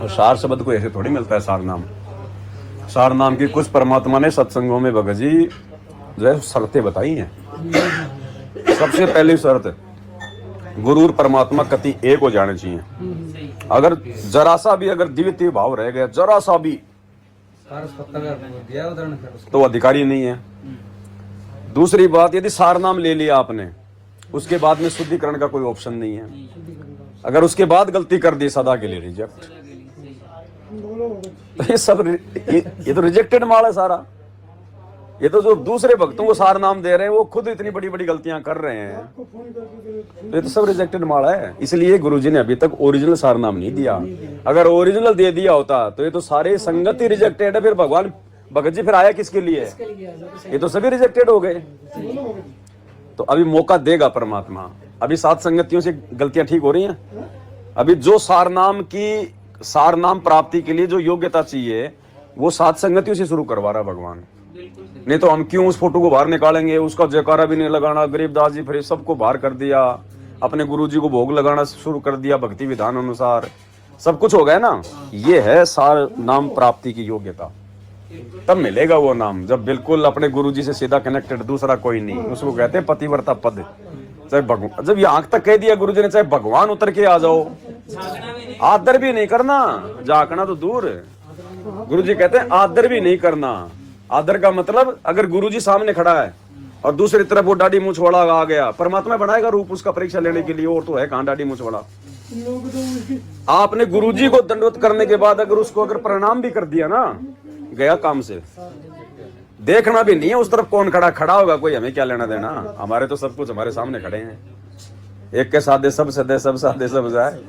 तो सार शब्द को ऐसे थोड़ी मिलता है सार नाम। सार नाम की कुछ परमात्मा ने सत्संगों में भगत जी जो है शर्तें बताई हैं। सबसे पहली शर्त, गुरु और परमात्मा कति एक हो जाने चाहिए। अगर जरा सा भी अगर द्वितीय भाव रह गया, जरा सा भी, तो अधिकारी नहीं है। दूसरी बात, यदि सार नाम ले लिया आपने, उसके बाद में शुद्धिकरण का कोई ऑप्शन नहीं है। अगर उसके बाद गलती कर दी, सदा के लिए रिजेक्ट। तो ये सब ये तो रिजेक्टेड माल है सारा। ये तो जो दूसरे भक्तों को सार नाम दे रहे हैं वो खुद इतनी बड़ी बड़ी गलतियां कर रहे हैं, तो ये तो सब रिजेक्टेड माल है। इसलिए गुरुजी ने अभी तक ओरिजिनल सार नाम नहीं दिया। अगर ओरिजिनल दे दिया होता तो ये तो सारे संगत ही रिजेक्टेड है। फिर भगवान भगत जी फिर आया किसके लिए? ये तो सभी रिजेक्टेड हो गए। तो अभी मौका देगा परमात्मा। अभी सात संगतियों से गलतियां ठीक हो रही हैं। अभी जो सार नाम प्राप्ति के लिए जो योग्यता चाहिए वो सात संगतियों से शुरू करवा रहा भगवान। नहीं तो हम क्यों उस फोटो को बाहर निकालेंगे? उसका जयकारा भी नहीं लगाना। गरीबदास जी फिर सबको बाहर कर दिया, अपने गुरुजी को भोग लगाना शुरू कर दिया भक्ति विधान अनुसार, सब कुछ हो गया ना। ये है सार नाम प्राप्ति की योग्यता। तब मिलेगा वो नाम जब बिल्कुल अपने गुरुजी से सीधा कनेक्टेड, दूसरा कोई नहीं। उसको कहते हैं पतिव्रता पद। चाहे भगवान, जब ये आंख तक कह दिया गुरुजी ने, चाहे भगवान उतर के आ जाओ, आदर भी नहीं करना। झांकना तो दूर, गुरुजी कहते हैं आदर भी नहीं करना। आदर का मतलब, अगर गुरुजी सामने खड़ा है और दूसरी तरफ वो दाढ़ी मूंछ वाला आ गया, परमात्मा बनाएगा रूप उसका परीक्षा लेने के लिए, और तो है कहां दाढ़ी मूंछ वाला। आपने गुरुजी को दंडवत करने के बाद अगर उसको अगर प्रणाम भी कर दिया ना, गया काम से। देखना भी नहीं है उस तरफ कौन खड़ा होगा, कोई हमें क्या लेना देना। हमारे तो सब कुछ हमारे सामने खड़े हैं। एक के साथ सब सदे सब साधे सब जाए,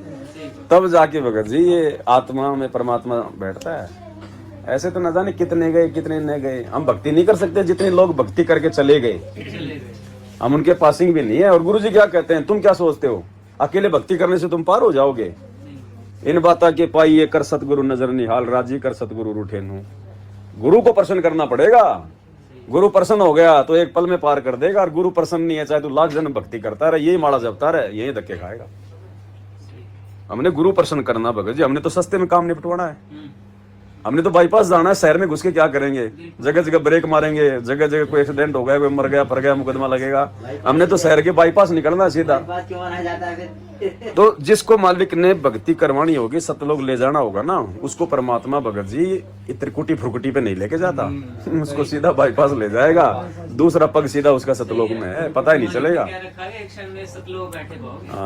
तब जाके भगत जी ये आत्मा में परमात्मा बैठता है। ऐसे तो न जाने कितने गए कितने न गए। हम भक्ति नहीं कर सकते जितने लोग भक्ति करके चले गए। हम उनके पासिंग भी नहीं है। और गुरुजी क्या कहते हैं, तुम क्या सोचते हो अकेले भक्ति करने से तुम पार हो जाओगे? इन बाता के पाइए कर सतगुरु नजर निहाल, राजी कर सतगुरु रूठे नू। गुरु को प्रसन्न करना पड़ेगा। गुरु प्रसन्न हो गया तो एक पल में पार कर देगा। और गुरु प्रसन्न नहीं है, चाहे तू लाख जन्म भक्ति करता रहे, यही माला जपता रहे, यही धक्के खाएगा। हमने गुरु प्रसन्न करना भगत जी। हमने तो सस्ते में काम निपटवाना है। हमने तो बाईपास जाना है। शहर में घुस के क्या करेंगे? जगह जगह ब्रेक मारेंगे, जगह जगह कोई एक्सीडेंट हो गया, कोई मर गया पर गया, मुकदमा लगेगा। हमने तो शहर के बाईपास निकलना सीधा। तो जिसको मालिक ने भक्ति करवानी होगी, सतलोक ले जाना होगा ना, उसको परमात्मा भगत जी त्रिकुटी फुरकुटी पे नहीं लेके जाता। उसको सीधा बाईपास ले जाएगा। दूसरा पग सीधा उसका सतलोक में है, पता ही नहीं चलेगा।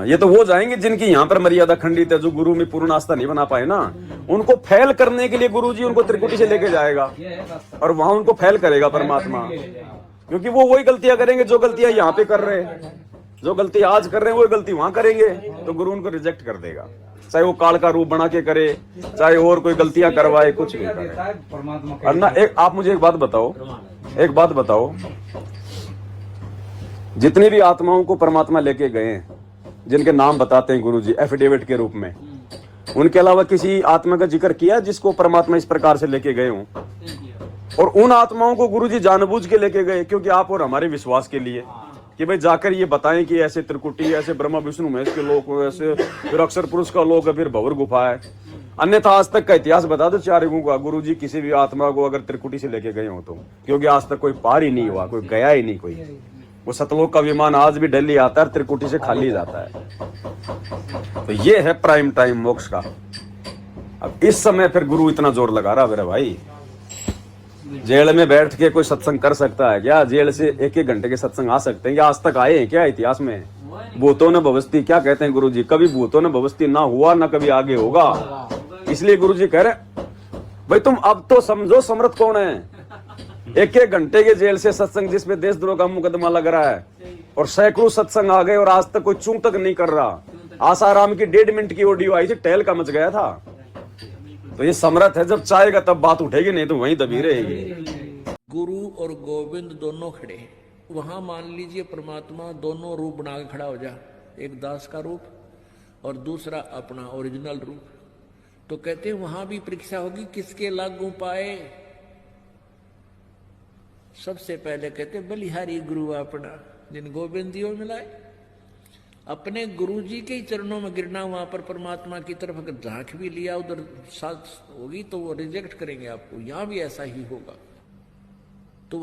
ये तो वो जाएंगे जिनकी यहाँ पर मर्यादा खंडित है, जो गुरु में पूर्ण आस्था नहीं बना पाए ना। उनको फैल करने के लिए गुरुजी उनको त्रिकुटी से लेके जाएगा और वहां उनको फैल करेगा परमात्मा। क्योंकि वो वही गलतियां करेंगे जो गलतियां यहाँ पे कर रहे हैं। जो गलती आज कर रहे हैं वही गलती वहां करेंगे, तो गुरु उनको रिजेक्ट कर देगा। चाहे वो काल का रूप बना के करे, चाहे और कोई गलतियां करवाए, कुछ भी करे। और ना आप मुझे एक बात बताओ, जितनी भी आत्माओं को परमात्मा लेके गए, जिनके नाम बताते हैं गुरुजी एफिडेविट के रूप में, उनके अलावा किसी आत्मा का जिक्र किया जिसको परमात्मा इस प्रकार से लेके गए हों? और उन आत्माओं को गुरुजी जानबूझ के लेके गए क्योंकि आप और हमारे विश्वास के लिए, कि भाई जाकर ये बताएं कि ऐसे त्रिकुटी, ऐसे ब्रह्मा विष्णु महेश के लोग, ऐसे फिर अक्षर पुरुष का लोग, फिर भंवर गुफा है। अन्यथा आज तक का इतिहास बता दो चार युगों का, गुरुजी किसी भी आत्मा को अगर त्रिकुटी से लेके गए हो तो, क्योंकि आज तक कोई पार ही नहीं हुआ, कोई गया ही नहीं। कोई वो सतलोक का विमान आज भी दिल्ली आता है, त्रिकुटी से खाली जाता है। तो ये है प्राइम टाइम मोक्ष का। अब इस समय फिर गुरु इतना जोर लगा रहा मेरे भाई। जेल में बैठ के कोई सत्संग कर सकता है क्या? जेल से एक एक घंटे के सत्संग आ सकते हैं या आज तक आए हैं क्या इतिहास में? भूतों ने भवस्ती, क्या कहते हैं गुरुजी, कभी भूतों ने भवस्ती ना हुआ ना कभी आगे होगा। इसलिए गुरुजी कह रहे भाई तुम अब तो समझो समर्थ कौन है। एक एक घंटे के जेल से सत्संग जिसपे देशद्रोह का मुकदमा लग रहा है, और सैकड़ों सत्संग आ गए और आज तक कोई चूं तक नहीं कर रहा। आसाराम की 1.5 मिनट की ऑडियो आई थी, टहल का मच गया था। तो ये समर्थ है, जब चाहेगा तब बात उठेगी, नहीं तो वहीं दबी रहेगी। गुरु और गोविंद दोनों खड़े, वहां मान लीजिए परमात्मा दोनों रूप बना के खड़ा हो जा, एक दास का रूप और दूसरा अपना ओरिजिनल रूप। तो कहते हैं वहां भी परीक्षा होगी किसके लागू पाए। सबसे पहले कहते बलिहारी गुरु अपना, जिन गोविंद दियो मिलाए। अपने गुरुजी के ही चरणों में गिरना, वहां पर परमात्मा की तरफ अगर झांक भी लिया उधर साथ होगी तो वो रिजेक्ट करेंगे आपको। यहां भी ऐसा ही होगा।